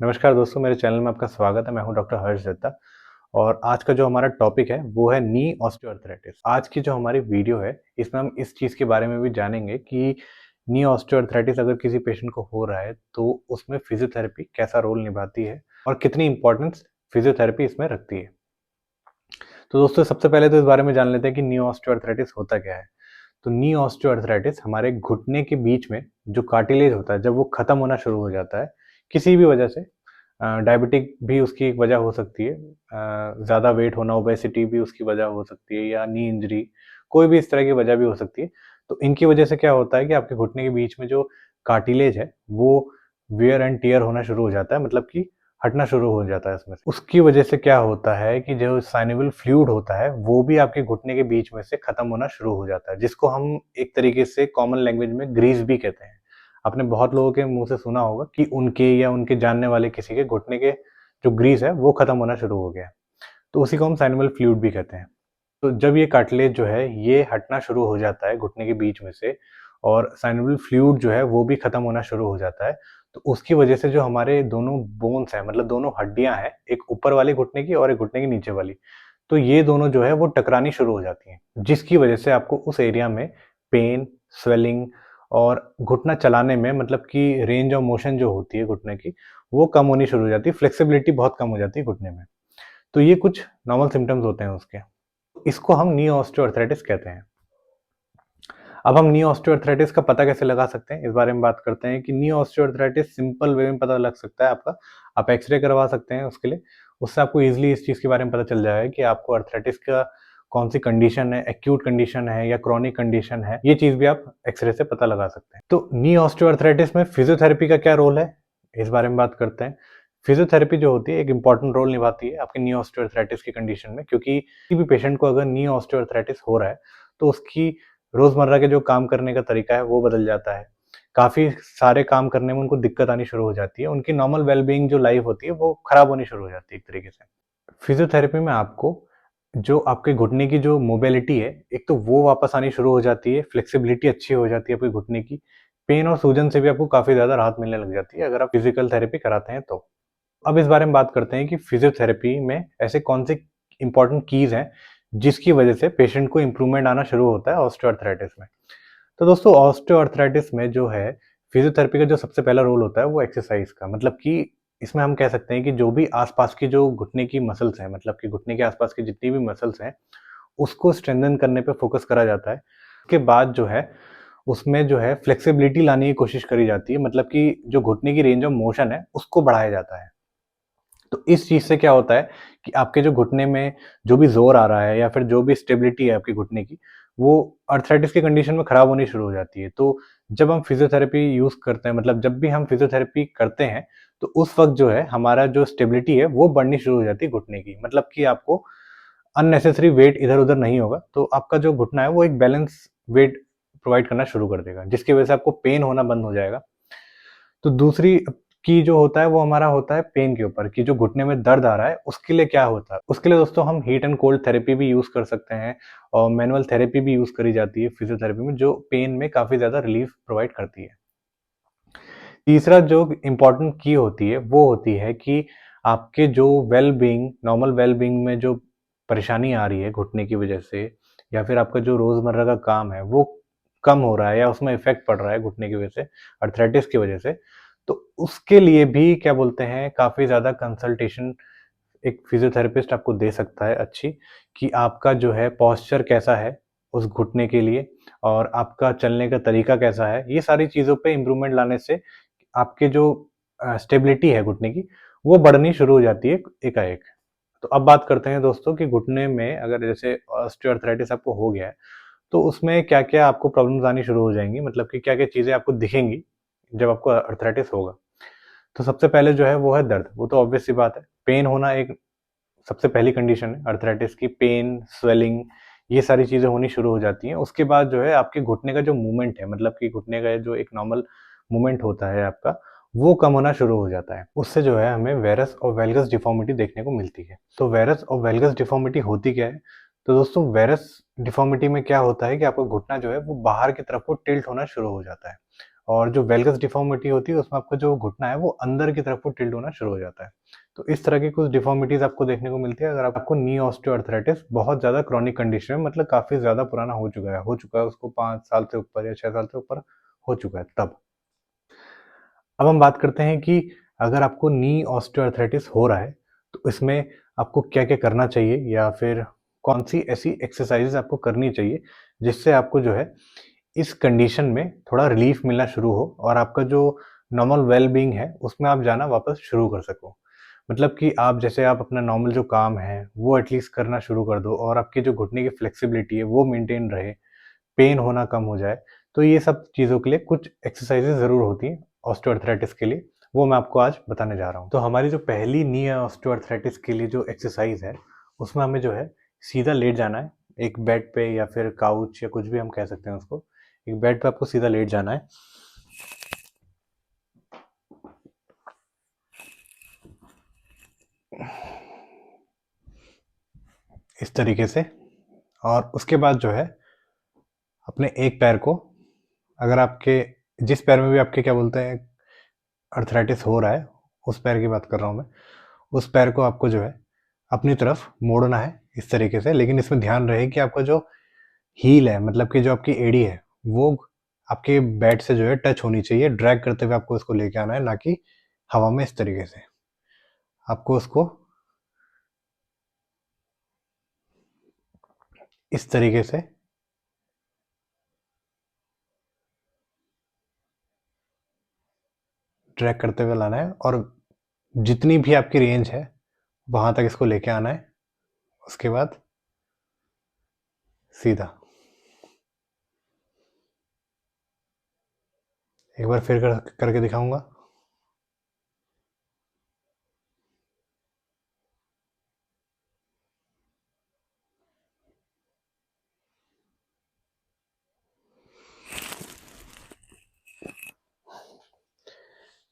नमस्कार दोस्तों, मेरे चैनल में आपका स्वागत है। मैं हूं डॉक्टर हर्ष दत्ता और आज का जो हमारा टॉपिक है वो है नी ऑस्टियोआर्थराइटिस। आज की जो हमारी वीडियो है इसमें हम इस चीज़ के बारे में भी जानेंगे कि नी ऑस्टियोआर्थराइटिस अगर किसी पेशेंट को हो रहा है तो उसमें फिजियोथेरेपी कैसा रोल निभाती है और कितनी इंपॉर्टेंस फिजियोथेरेपी इसमें रखती है। तो दोस्तों सबसे पहले तो इस बारे में जान लेते हैं कि नी ऑस्टियोआर्थराइटिस होता क्या है। तो नी ऑस्टियोआर्थराइटिस हमारे घुटने के बीच में जो कार्टिलेज होता है जब वो खत्म होना शुरू हो जाता है किसी भी वजह से, डायबिटिक भी उसकी एक वजह हो सकती है, ज़्यादा वेट होना, ओबेसिटी भी उसकी वजह हो सकती है, या नी इंजरी, कोई भी इस तरह की वजह भी हो सकती है। तो इनकी वजह से क्या होता है कि आपके घुटने के बीच में जो कार्टिलेज है वो वियर एंड टियर होना शुरू हो जाता है, मतलब कि हटना शुरू हो जाता है इसमें से। उसकी वजह से क्या होता है कि जो साइनोवियल फ्लूइड होता है वो भी आपके घुटने के बीच में से खत्म होना शुरू हो जाता है, जिसको हम एक तरीके से कॉमन लैंग्वेज में ग्रीस भी कहते हैं। आपने बहुत लोगों के मुंह से सुना होगा कि उनके या उनके जानने वाले किसी के घुटने के जो ग्रीस है वो खत्म होना शुरू हो गया है। तो उसी को हम साइनोवियल फ्लूइड भी कहते हैं। तो जब ये कार्टिलेज जो है ये हटना शुरू हो जाता है घुटने के बीच में से और साइनोवियल फ्लूइड जो है वो भी खत्म होना शुरू हो जाता है, तो उसकी वजह से जो हमारे दोनों बोन्स हैं, मतलब दोनों हड्डियां हैं, एक ऊपर वाले घुटने की और एक घुटने के नीचे वाली, तो ये दोनों जो है वो टकरानी शुरू हो जाती हैं, जिसकी वजह से आपको उस एरिया में पेन, स्वेलिंग और घुटना चलाने में, मतलब कि रेंज ऑफ मोशन जो होती है घुटने की वो कम होनी शुरू हो जाती है, फ्लेक्सिबिलिटी बहुत कम हो जाती है घुटने में। तो ये कुछ नॉर्मल सिम्टम्स होते हैं उसके। इसको हम नी ऑस्टियोआर्थराइटिस कहते हैं। अब हम नी ऑस्टियोआर्थराइटिस का पता कैसे लगा सकते हैं, इस बारे में बात करते हैं कि नी ऑस्टियोआर्थराइटिस सिंपल वे में पता लग सकता है आपका। आप एक्सरे करवा सकते हैं उसके लिए, उससे आपको ईजिली इस चीज़ के बारे में पता चल जाएगा कि आपको अर्थराइटिस का कौन सी कंडीशन है, एक्यूट कंडीशन है या क्रॉनिक कंडीशन है। ये चीज़ भी आप एक्सरे से पता लगा सकते हैं। तो नी ऑस्टियोआर्थराइटिस में फिजियोथेरेपी का क्या रोल है, इस बारे में बात करते हैं। फिजियोथेरेपी जो होती है एक इंपॉर्टेंट रोल निभाती है आपके नी ऑस्टियोआर्थराइटिस की कंडीशन में, क्योंकि किसी भी पेशेंट को अगर नी ऑस्टियोआर्थराइटिस हो रहा है तो उसकी रोज़मर्रा के जो काम करने का तरीका है वो बदल जाता है। काफ़ी सारे काम करने में उनको दिक्कत आनी शुरू हो जाती है। उनकी नॉर्मल वेल-बीइंग जो लाइफ़ होती है वो खराब होनी शुरू हो जाती है एक तरीके से। फिज़ियोथेरेपी में आपको जो आपके घुटने की जो मोबिलिटी है, एक तो वो वापस आनी शुरू हो जाती है, फ्लेक्सिबिलिटी अच्छी हो जाती है आपके घुटने की। पेन और सूजन से भी आपको काफ़ी ज़्यादा राहत मिलने लग जाती है अगर आप फिज़िकल थेरेपी कराते हैं तो। अब इस बारे में बात करते हैं कि फिजियोथेरेपी में ऐसे कौन से इंपॉर्टेंट कीज़ हैं, जिसकी वजह से पेशेंट को इम्प्रूवमेंट आना शुरू होता है ऑस्टियोआर्थराइटिस में। तो दोस्तों ऑस्टियोआर्थराइटिस में जो है, फिजियोथेरेपी का जो सबसे पहला रोल होता है वो एक्सरसाइज का, मतलब कि इसमें हम कह सकते हैं कि जो भी आसपास की जो घुटने की मसल्स हैं, मतलब कि घुटने के आसपास की जितनी भी मसल्स हैं, उसको स्ट्रेंथन करने पे फोकस करा जाता है। उसके बाद जो है, उसमें जो है फ्लेक्सिबिलिटी लाने की कोशिश करी जाती है, मतलब कि जो घुटने की रेंज ऑफ मोशन है, उसको बढ़ाया जाता है। तो इस चीज़ से क्या होता है कि आपके जो घुटने में जो भी ज़ोर आ रहा है या फिर जो भी स्टेबिलिटी है आपके घुटने की, वो अर्थराइटिस की कंडीशन में खराब होनी शुरू हो जाती है। तो जब हम फिज़ियोथेरेपी यूज़ करते हैं, मतलब जब भी हम फिज़ियोथेरेपी करते हैं, तो उस वक़्त जो है हमारा जो स्टेबिलिटी है वो बढ़नी शुरू हो जाती है घुटने की। मतलब कि आपको अननेसेसरी वेट इधर-उधर नहीं होगा, तो आपका जो घुटना है वो एक बैलेंस वेट प्रोवाइड करना शुरू कर देगा, जिसकी वजह से आपको पेन होना बंद हो जाएगा। तो दूसरी की जो होता है वो हमारा होता है पेन के ऊपर, कि जो घुटने में दर्द आ रहा है उसके लिए क्या होता है। उसके लिए दोस्तों हम हीट एंड कोल्ड थेरेपी भी यूज़ कर सकते हैं और मैनुअल थेरेपी भी यूज़ करी जाती है फिजियोथेरेपी में, जो पेन में काफ़ी ज़्यादा रिलीफ प्रोवाइड करती है। तीसरा जो इम्पोर्टेंट की होती है वो होती है कि आपके जो वेल-बीइंग, नॉर्मल वेल-बीइंग में जो परेशानी आ रही है घुटने की वजह से, या फिर आपका जो रोज़मर्रा का काम है वो कम हो रहा है या उसमें इफ़ेक्ट पड़ रहा है घुटने की वजह से, अर्थराइटिस की वजह से, तो उसके लिए भी क्या बोलते हैं, काफ़ी ज़्यादा कंसल्टेशन एक फिजियोथेरेपिस्ट आपको दे सकता है अच्छी, कि आपका जो है पोस्चर कैसा है उस घुटने के लिए और आपका चलने का तरीका कैसा है। ये सारी चीज़ों पे इम्प्रूवमेंट लाने से आपके जो स्टेबिलिटी है घुटने की, वो बढ़नी शुरू हो जाती है एकाएक। तो अब बात करते हैं दोस्तों कि घुटने में अगर जैसे ऑस्टियोआर्थराइटिस आपको हो गया है, तो उसमें क्या-क्या आपको प्रॉब्लम्स आनी शुरू हो जाएँगी, मतलब कि क्या-क्या चीज़ें आपको दिखेंगी जब आपको अर्थराइटिस होगा। तो सबसे पहले जो है वो है दर्द, वो तो ऑब्वियस सी बात है। पेन होना एक सबसे पहली कंडीशन है अर्थराइटिस की, पेन, स्वेलिंग, ये सारी चीज़ें होनी शुरू हो जाती हैं। उसके बाद जो है आपके घुटने का जो मूवमेंट है, मतलब कि घुटने का जो एक नॉर्मल मूवमेंट होता है आपका, वो कम होना शुरू हो जाता है। उससे जो है हमें वेरस और वेल्गस डिफ़ॉर्मिटी देखने को मिलती है। तो वेरस और वेल्गस डिफ़ॉर्मिटी होती क्या है? तो दोस्तों वेरस डिफ़ॉर्मिटी में क्या होता है कि आपका घुटना जो है वो बाहर की तरफ को टिल्ट होना शुरू हो जाता है और जो वेलगस डिफॉर्मिटी होती है उसमें आपका जो घुटना है वो अंदर की तरफ को टिल्ट होना शुरू हो जाता है। तो इस तरह की कुछ डिफॉर्मिटीज आपको देखने को मिलती है अगर आपको नी ऑस्टियोआर्थराइटिस बहुत ज़्यादा क्रॉनिक कंडीशन है, मतलब काफ़ी ज़्यादा पुराना हो चुका है उसको 5 साल से ऊपर या 6 साल से ऊपर हो चुका है तब। अब हम बात करते हैं कि अगर आपको नी ऑस्टियोआर्थराइटिस हो रहा है तो इसमें आपको क्या-क्या करना चाहिए या फिर कौन-सी ऐसी एक्सरसाइज़ेज़ आपको करनी चाहिए जिससे आपको जो है इस कंडीशन में थोड़ा रिलीफ मिलना शुरू हो और आपका जो नॉर्मल वेल बीइंग है उसमें आप जाना वापस शुरू कर सको। मतलब कि आप अपना नॉर्मल जो काम है वो एटलीस्ट करना शुरू कर दो और आपकी जो घुटने की फ्लेक्सिबिलिटी है वो मेंटेन रहे, पेन होना कम हो जाए। तो ये सब चीज़ों के लिए कुछ एक्सरसाइजेज़ ज़रूर होती हैं ऑस्टियोआर्थराइटिस के लिए, वो मैं आपको आज बताने जा रहा हूँ। तो हमारी जो पहली नी ऑस्टियोआर्थराइटिस के लिए जो एक्सरसाइज़ है, उसमें हमें जो है सीधा लेट जाना है, एक बेड पे या फिर काउच या कुछ भी हम कह सकते हैं उसको। एक बेड पे आपको सीधा लेट जाना है। इस तरीके से। और उसके बाद जो है अपने एक पैर को, अगर आपके जिस पैर में भी आपके क्या बोलते हैं अर्थराइटिस हो रहा है, उस पैर की बात कर रहा हूँ मैं, उस पैर को आपको जो है अपनी तरफ मोड़ना है इस तरीके से। लेकिन इसमें ध्यान रहे कि आपका जो हील है, मतलब कि जो आपकी एड़ी है, वो आपके बेड से जो है टच होनी चाहिए। ड्रैग करते हुए आपको उसको लेके आना है, ना कि हवा में। इस तरीके से आपको उसको इस तरीके से ड्रैग करते हुए लाना है और जितनी भी आपकी रेंज है वहां तक इसको लेके आना है। उसके बाद सीधा एक बार फिर करके दिखाऊंगा।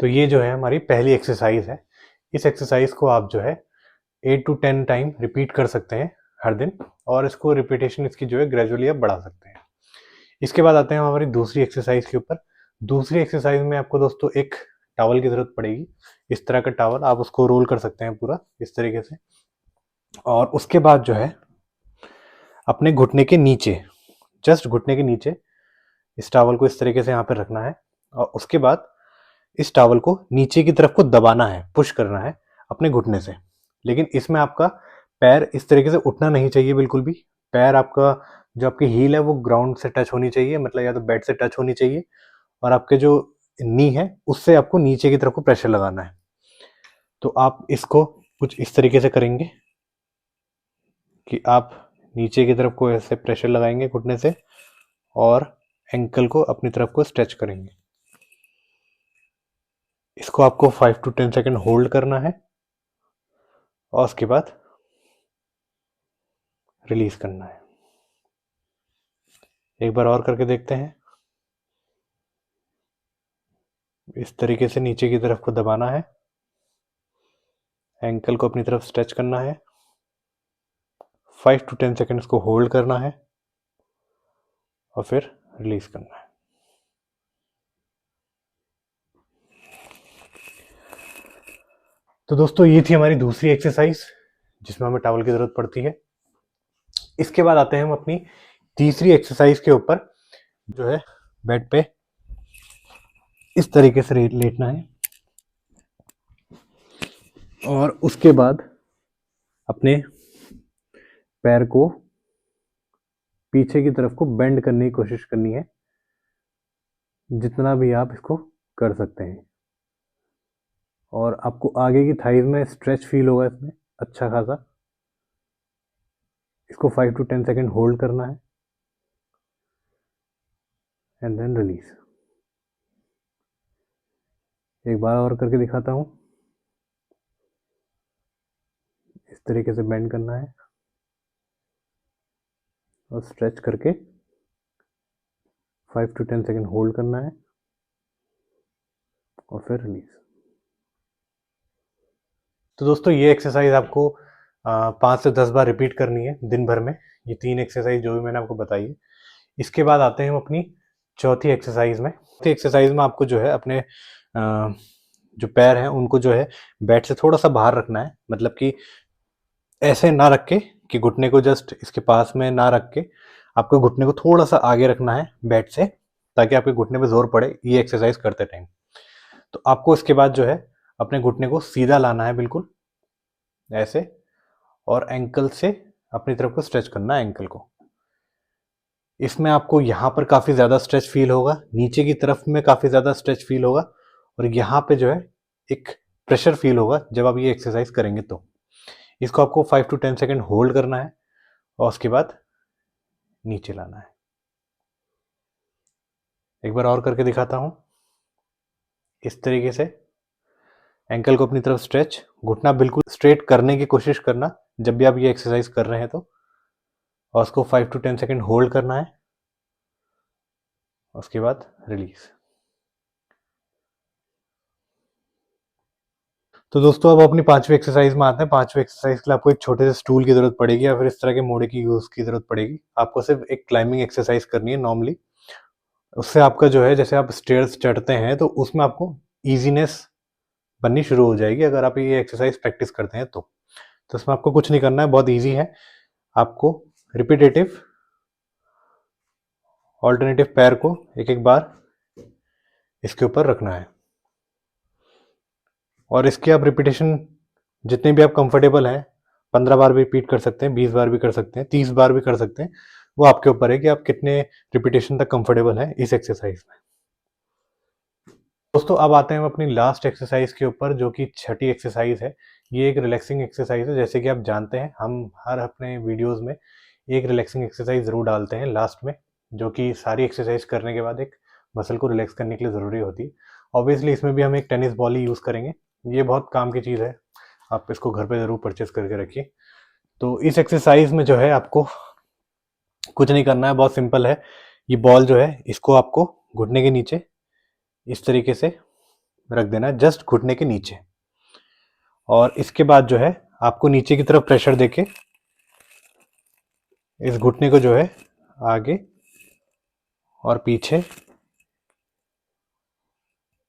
तो ये जो है हमारी पहली एक्सरसाइज है। इस एक्सरसाइज को आप जो है 8 to 10 टाइम रिपीट कर सकते हैं हर दिन, और इसको रिपीटेशन इसकी जो है ग्रेजुअली आप बढ़ा सकते हैं। इसके बाद आते हैं हमारी दूसरी एक्सरसाइज के ऊपर। दूसरी एक्सरसाइज में आपको दोस्तों एक टावल की जरूरत पड़ेगी। इस तरह का टावल, आप उसको रोल कर सकते हैं पूरा इस तरीके से। और उसके बाद जो है अपने घुटने के नीचे, जस्ट घुटने के नीचे इस टावल को इस तरीके से यहाँ पर रखना है। और उसके बाद इस टावल को नीचे की तरफ को दबाना है, पुश करना है अपने घुटने से। लेकिन इसमें आपका पैर इस तरीके से उठना नहीं चाहिए बिल्कुल भी। पैर आपका, जो आपकी हील है वो ग्राउंड से टच होनी चाहिए, मतलब या तो बेड से टच होनी चाहिए। और आपके जो नी है उससे आपको नीचे की तरफ को प्रेशर लगाना है। तो आप इसको कुछ इस तरीके से करेंगे कि आप नीचे की तरफ को ऐसे प्रेशर लगाएंगे घुटने से और एंकल को अपनी तरफ को स्ट्रेच करेंगे। इसको आपको 5 to 10 सेकेंड होल्ड करना है और उसके बाद रिलीज करना है। एक बार और करके देखते हैं। इस तरीके से नीचे की तरफ को दबाना है, एंकल को अपनी तरफ स्ट्रेच करना है, 5 to 10 सेकेंड को होल्ड करना है और फिर रिलीज करना है। तो दोस्तों ये थी हमारी दूसरी एक्सरसाइज जिसमें हमें टॉवल की जरूरत पड़ती है। इसके बाद आते हैं हम अपनी तीसरी एक्सरसाइज के ऊपर, जो है बेड पे इस तरीके से लेटना है और उसके बाद अपने पैर को पीछे की तरफ को बेंड करने की कोशिश करनी है, जितना भी आप इसको कर सकते हैं। और आपको आगे की थाइज में स्ट्रेच फील होगा इसमें अच्छा खासा। इसको 5 to 10 सेकेंड होल्ड करना है एंड देन रिलीज। एक बार और करके दिखाता हूँ। इस तरीके से बेंड करना है और स्ट्रेच करके 5 to 10 सेकेंड होल्ड करना है और फिर रिलीज। तो दोस्तों ये एक्सरसाइज आपको 5 से 10 बार रिपीट करनी है दिन भर में। ये 3 एक्सरसाइज जो भी मैंने आपको बताई है। इसके बाद आते हैं हम अपनी चौथी एक्सरसाइज में आपको जो है अपने जो पैर हैं उनको जो है बेड से थोड़ा सा बाहर रखना है, मतलब कि ऐसे ना रख के कि घुटने को जस्ट इसके पास में ना रख के आपको घुटने को थोड़ा सा आगे रखना है बेड से, ताकि आपके घुटने पे जोर पड़े ये एक्सरसाइज करते टाइम। तो आपको इसके बाद जो है अपने घुटने को सीधा लाना है बिल्कुल ऐसे, और एंकल से अपनी तरफ को स्ट्रेच करना है एंकल को। इसमें आपको यहाँ पर काफ़ी ज़्यादा स्ट्रेच फील होगा, नीचे की तरफ में काफ़ी ज़्यादा स्ट्रेच फील होगा, और यहाँ पे जो है एक प्रेशर फील होगा जब आप ये एक्सरसाइज करेंगे। तो इसको आपको 5 to 10 सेकेंड होल्ड करना है और उसके बाद नीचे लाना है। एक बार और करके दिखाता हूँ। इस तरीके से एंकल को अपनी तरफ स्ट्रेच, घुटना बिल्कुल स्ट्रेट करने की कोशिश करना जब भी आप ये एक्सरसाइज कर रहे हैं तो, और उसको 5 to 10 सेकेंड होल्ड करना है, उसके बाद रिलीज। तो दोस्तों अब अपनी पांचवी एक्सरसाइज में आते हैं। पांचवी एक्सरसाइज के लिए आपको एक छोटे से स्टूल की जरूरत पड़ेगी या फिर इस तरह के मोड़े की यूज की जरूरत पड़ेगी। आपको सिर्फ एक क्लाइंबिंग एक्सरसाइज करनी है नॉर्मली। उससे आपका जो है जैसे आप स्टेयर्स चढ़ते हैं तो उसमें आपको इजीनेस बननी शुरू हो जाएगी अगर आप ये एक्सरसाइज प्रैक्टिस करते हैं तो इसमें आपको कुछ नहीं करना है, बहुत ईजी है। आपको रिपीटेटिव ऑल्टरनेटिव पैर को एक एक बार इसके ऊपर रखना है, और इसके आप रिपीटेशन जितने भी आप कंफर्टेबल हैं, 15 बार भी रिपीट कर सकते हैं, 20 बार भी कर सकते हैं, 30 बार भी कर सकते हैं। वो आपके ऊपर है कि आप कितने रिपीटेशन तक कंफर्टेबल हैं इस एक्सरसाइज में। दोस्तों अब आते हैं हम अपनी लास्ट एक्सरसाइज के ऊपर, जो कि छठी एक्सरसाइज है। ये एक रिलैक्सिंग एक्सरसाइज है। जैसे कि आप जानते हैं हम हर अपने वीडियोस में एक रिलैक्सिंग एक्सरसाइज ज़रूर डालते हैं लास्ट में, जो कि सारी एक्सरसाइज करने के बाद एक मसल को रिलैक्स करने के लिए ज़रूरी होती है। ऑब्वियसली इसमें भी हम एक टेनिस बॉल ही यूज़ करेंगे। ये बहुत काम की चीज़ है, आप इसको घर पे ज़रूर परचेस करके रखिए। तो इस एक्सरसाइज में जो है आपको कुछ नहीं करना है, बहुत सिंपल है। ये बॉल जो है इसको आपको घुटने के नीचे इस तरीके से रख देना है, जस्ट घुटने के नीचे, और इसके बाद जो है आपको नीचे की तरफ प्रेशर देके इस घुटने को जो है आगे और पीछे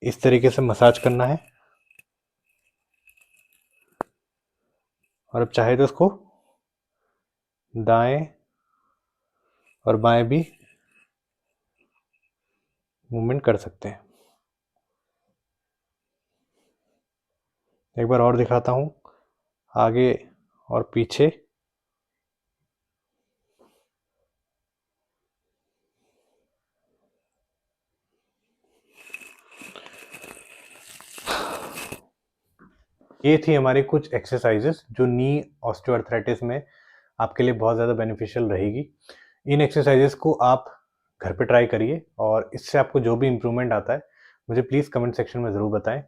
इस तरीके से मसाज करना है, और अब चाहे तो इसको दाएं और बाएं भी मूवमेंट कर सकते हैं। एक बार और दिखाता हूं, आगे और पीछे। ये थी हमारी कुछ एक्सरसाइजेस जो नी ऑस्टियोआर्थराइटिस में आपके लिए बहुत ज़्यादा बेनिफिशियल रहेगी। इन एक्सरसाइजेस को आप घर पे ट्राई करिए, और इससे आपको जो भी इम्प्रूवमेंट आता है मुझे प्लीज़ कमेंट सेक्शन में ज़रूर बताएं।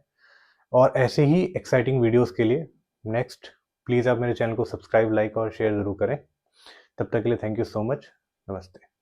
और ऐसे ही एक्साइटिंग वीडियोस के लिए नेक्स्ट प्लीज़ आप मेरे चैनल को सब्सक्राइब, लाइक और शेयर ज़रूर करें। तब तक के लिए थैंक यू सो मच। नमस्ते।